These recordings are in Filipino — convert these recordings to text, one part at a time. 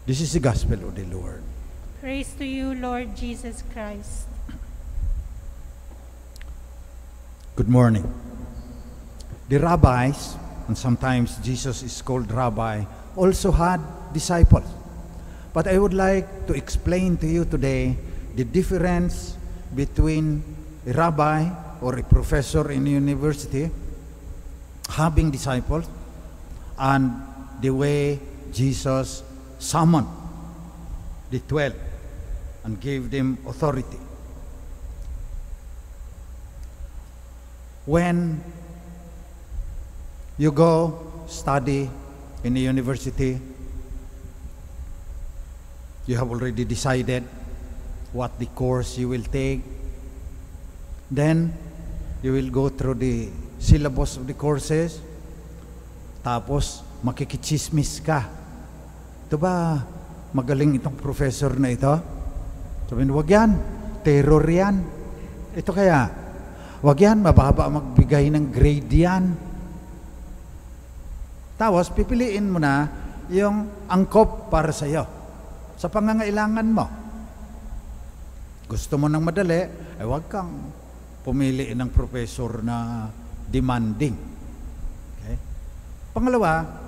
This is the gospel of the Lord. Praise to you, Lord Jesus Christ. Good morning. The rabbis, and sometimes Jesus is called rabbi, also had disciples. But I would like to explain to you today the difference between a rabbi or a professor in a university having disciples and the way Jesus summoned the 12 and gave them authority. When you go study in a university, you have already decided what the course you will take. Then, you will go through the syllabus of the courses. Tapos, makikichismis ka. Ito ba, magaling itong professor na ito? Sabihin, wag yan. Terror yan. Ito kaya, wag yan, mababa magbigay ng grade yan. Tapos, pipiliin mo na yung angkop para sa'yo. Sa pangangailangan mo. Gusto mo ng madali, ay wag kang pumili ng professor na demanding. Okay? Pangalawa,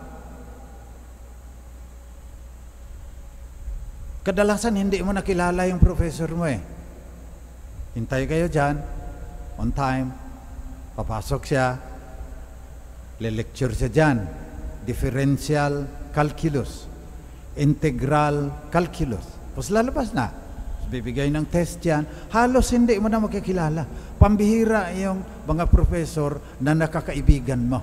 kadalasan hindi mo nakilala yung professor mo eh. Hintay kayo dyan, on time, papasok siya, le-lecture siya dyan, differential calculus, integral calculus. Tapos lalabas na. Bibigay ng test yan. Halos hindi mo na makikilala. Pambihira yung mga professor na nakakaibigan mo.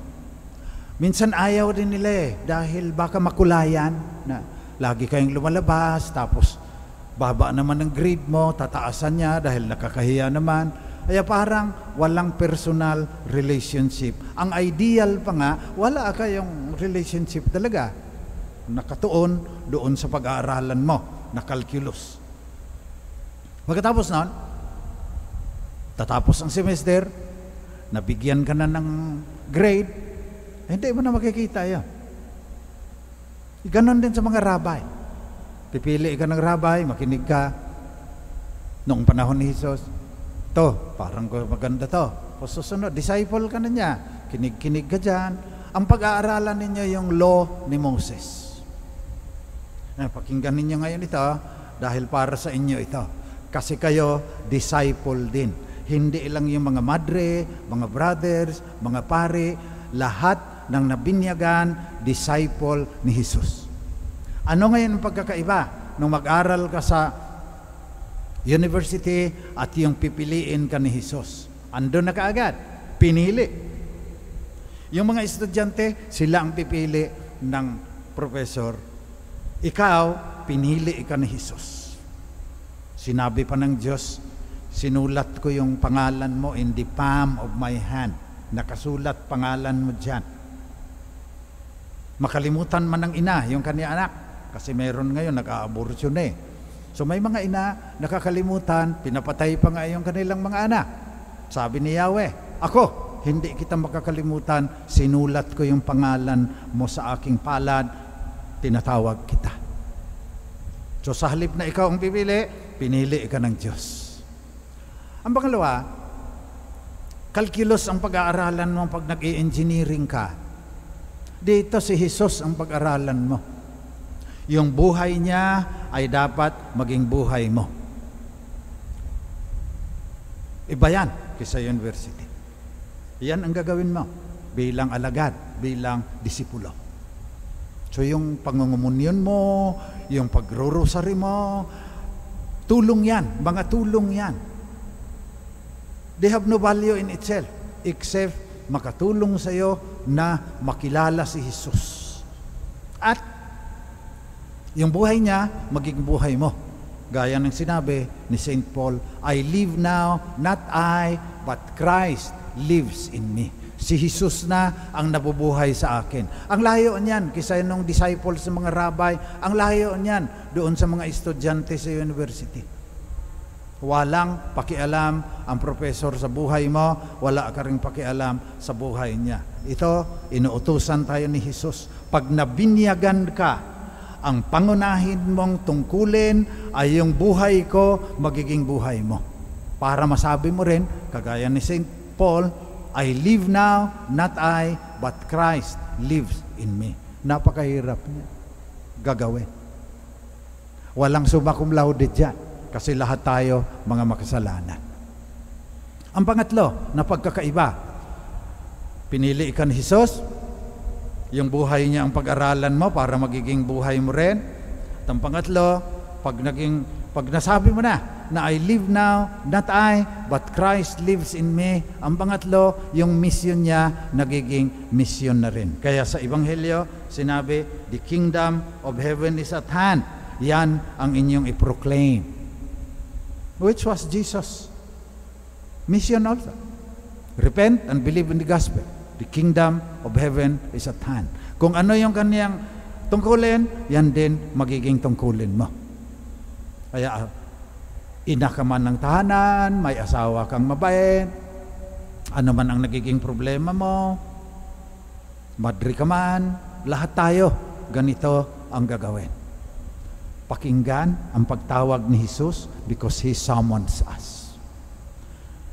Minsan ayaw din nila eh. Dahil baka makulayan na lagi kayong lumalabas. Tapos baba naman ng grade mo. Tataasan niya dahil nakakahiya naman. Kaya parang walang personal relationship. Ang ideal pa nga, wala kayong relationship talaga. Nakatuon doon sa pag-aaralan mo na calculus. Pagkatapos nun, tatapos ang semester, nabigyan ka na ng grade, hindi mo na makikita yan. Ganon din sa mga rabbi. Pipili ka ng rabbi, makinig ka. Noong panahon ni Jesus, to, parang maganda to. Susunod, disciple ka na niya. Kinig-kinig ka dyan. Ang pag-aaralan ninyo yung law ni Moses. Pakinggan ninyo ngayon ito, dahil para sa inyo ito. Kasi kayo, disciple din. Hindi lang yung mga madre, mga brothers, mga pare, lahat ng nabinyagan, disciple ni Jesus. Ano ngayon ang pagkakaiba? Nung mag-aral ka sa university at yung pipiliin ka ni Jesus. Andun na kaagad, pinili. Yung mga estudyante, sila ang pipili ng professor. Ikaw, pinili ka ni Jesus. Sinabi pa ng Diyos, sinulat ko yung pangalan mo in the palm of my hand. Nakasulat pangalan mo dyan. Makalimutan man ng ina, yung kanya anak. Kasi meron ngayon, nag-a-abortion eh. So may mga ina, nakakalimutan, pinapatay pa nga yung kanilang mga anak. Sabi ni Yahweh, ako, hindi kita makakalimutan, sinulat ko yung pangalan mo sa aking palad, tinatawag kita. So sa halip na ikaw ang pipili, pinili ka ng Diyos. Ang pangalawa, calculus ang pag-aaralan mo pag nag-i-engineering ka. Dito si Jesus ang pag-aralan mo. Yung buhay niya ay dapat maging buhay mo. Iba yan kaysa university. Yan ang gagawin mo bilang alagad, bilang disipulo. So yung pangungumunyon mo, yung pagro-rosary mo, tulong yan, mga tulong yan. They have no value in itself except makatulong sa iyo na makilala si Jesus. At yung buhay niya, magiging buhay mo. Gaya ng sinabi ni St. Paul, I live now, not I, but Christ lives in me. Si Jesus na ang nabubuhay sa akin. Ang layo niyan, kisa nung disciples sa mga rabbi, ang layo niyan doon sa mga estudyante sa university. Walang pakialam ang professor sa buhay mo, wala ka ring pakialam sa buhay niya. Ito, inuutusan tayo ni Jesus. Pag nabinyagan ka ang pangunahin mong tungkulin ay yung buhay ko, magiging buhay mo. Para masabi mo rin, kagaya ni St. Paul, I live now, not I, but Christ lives in me. Napakahirap niya gagawin. Walang summa cum laude dyan, kasi lahat tayo mga makasalanan. Ang pangatlo na pagkakaiba, pinili ka ni Jesus, yung buhay niya ang pag-aralan mo para magiging buhay mo rin. At ang pangatlo, pag nasabi mo na I live now, not I, but Christ lives in me. Ang pangatlo, yung mission niya nagiging mission na rin. Kaya sa Ebanghelyo, sinabi, the kingdom of heaven is at hand. Yan ang inyong i-proclaim. Which was Jesus' mission also. Repent and believe in the gospel. The kingdom of heaven is at hand. Kung ano yung kaniyang tungkulin, yan din magiging tungkulin mo. Kaya, ina ka man ng tahanan, may asawa kang mabait, ano man ang nagiging problema mo, madri ka man, lahat tayo, ganito ang gagawin. Pakinggan ang pagtawag ni Jesus because He summons us.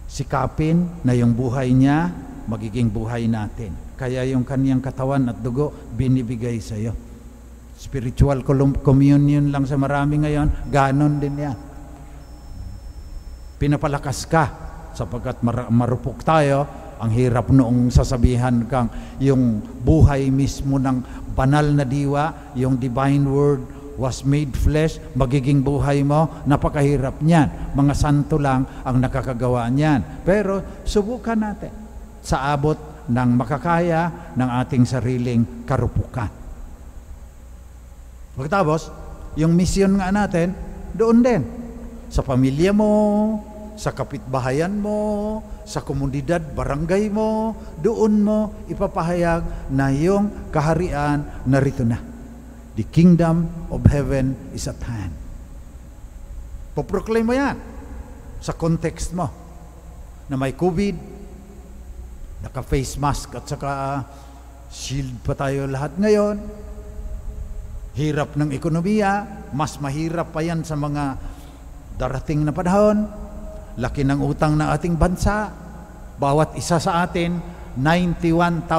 Sikapin na yung buhay niya, magiging buhay natin. Kaya yung kaniyang katawan at dugo, binibigay sa iyo. Spiritual communion lang sa marami ngayon, ganon din yan. Pinapalakas ka, sapagkat marupok tayo, ang hirap noong sasabihan kang yung buhay mismo ng banal na diwa, yung divine word was made flesh, magiging buhay mo, napakahirap niyan. Mga santo lang ang nakakagawa niyan. Pero subukan natin sa abot ng makakaya ng ating sariling karupukan. Pagkatapos, yung mission nga natin, doon din. Sa pamilya mo, sa kapitbahayan mo, sa komunidad, barangay mo, doon mo ipapahayag na yung kaharian narito na. The kingdom of heaven is at hand. Poproclaim mo yan sa context mo na may COVID, naka-face mask at saka shield pa tayo lahat ngayon. Hirap ng ekonomiya, mas mahirap pa yan sa mga darating na panahon. Laki ng utang ng ating bansa. Bawat isa sa atin, 91,000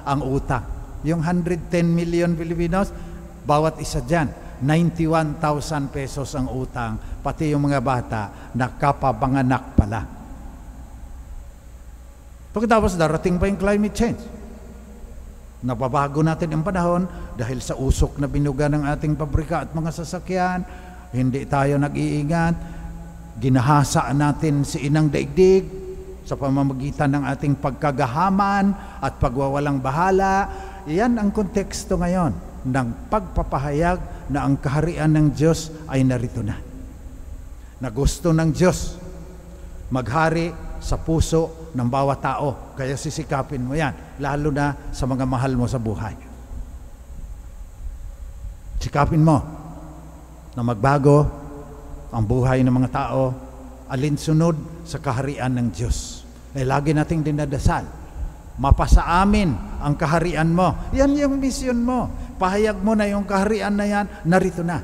ang utang. Yung 110 million Filipinos, bawat isa dyan, 91,000 pesos ang utang. Pati yung mga bata, nakapapanganak pa lang. Pagkatapos darating pa yung climate change. Nababago natin ang panahon dahil sa usok na binuga ng ating pabrika at mga sasakyan. Hindi tayo nag-iingat. Ginahasa natin si inang daigdig sa pamamagitan ng ating pagkagahaman at pagwawalang bahala. Iyan ang konteksto ngayon ng pagpapahayag na ang kaharian ng Diyos ay narito na. Na gusto ng Diyos maghari sa puso ng bawat tao. Kaya sisikapin mo yan, lalo na sa mga mahal mo sa buhay. Sikapin mo na magbago ang buhay ng mga tao, alinsunod sa kaharian ng Diyos. Lagi nating dinadasal, mapasa amin ang kaharian mo. Yan yung mission mo. Pahayag mo na yung kaharian na yan, narito na.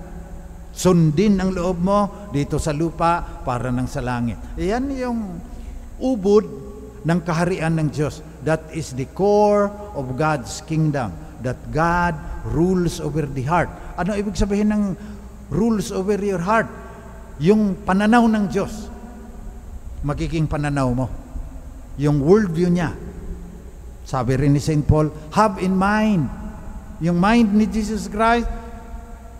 Sundin ang loob mo dito sa lupa para ng sa langit. Yan yung ubod ng kaharian ng Diyos. That is the core of God's kingdom. That God rules over the heart. Ano ibig sabihin ng rules over your heart? Yung pananaw ng Diyos, magiging pananaw mo. Yung worldview niya. Sabi rin ni St. Paul, have in mind. Yung mind ni Jesus Christ,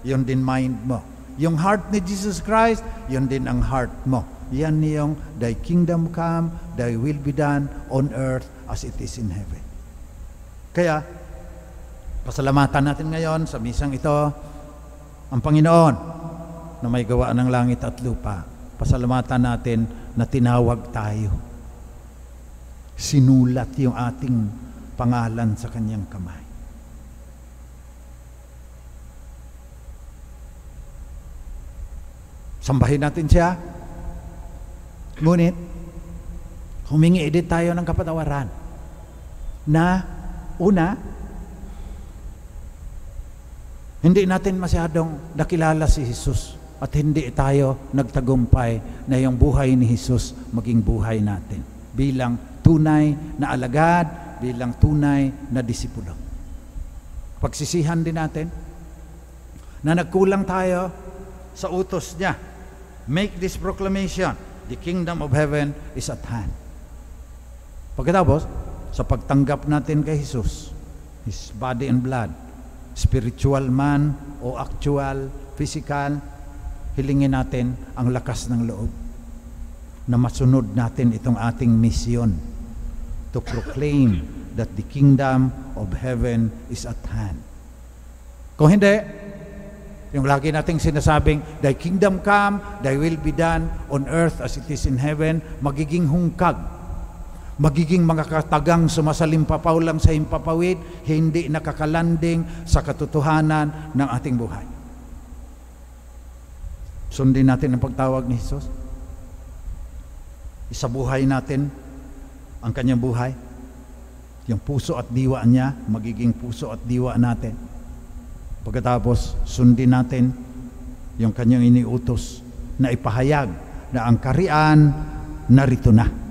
yun din mind mo. Yung heart ni Jesus Christ, yun din ang heart mo. Yan yung thy kingdom come, thy will be done on earth as it is in heaven. Kaya, pasalamatan natin ngayon sa misang ito, ang Panginoon na may gawa ng langit at lupa. Pasalamatan natin na tinawag tayo. Sinulat yung ating pangalan sa kanyang kamay. Sambahin natin siya. Ngunit, humingi din tayo ng kapatawaran na una, Hindi natin masyadong nakilala si Jesus at hindi tayo nagtagumpay na yung buhay ni Jesus maging buhay natin bilang tunay na alagad, bilang tunay na disipulo. Pagsisihan din natin na nagkulang tayo sa utos niya. Make this proclamation, the kingdom of heaven is at hand. Pagkatapos, sa pagtanggap natin kay Jesus, His body and blood, spiritual man o actual, physical, hilingin natin ang lakas ng loob na masunod natin itong ating misyon to proclaim that the kingdom of heaven is at hand. Kung hindi, yung lagi nating sinasabing, Thy kingdom come, Thy will be done on earth as it is in heaven, magiging hungkag, magiging mga katagang sumasalimpapaw lang sa himpapawid, hindi nakakalanding sa katotohanan ng ating buhay. Sundin natin ang pagtawag ni Jesus. Isabuhay natin ang kanyang buhay. Yung puso at diwa niya, magiging puso at diwa natin. Pagkatapos, sundin natin yung kanyang iniutos na ipahayag na ang karian narito na.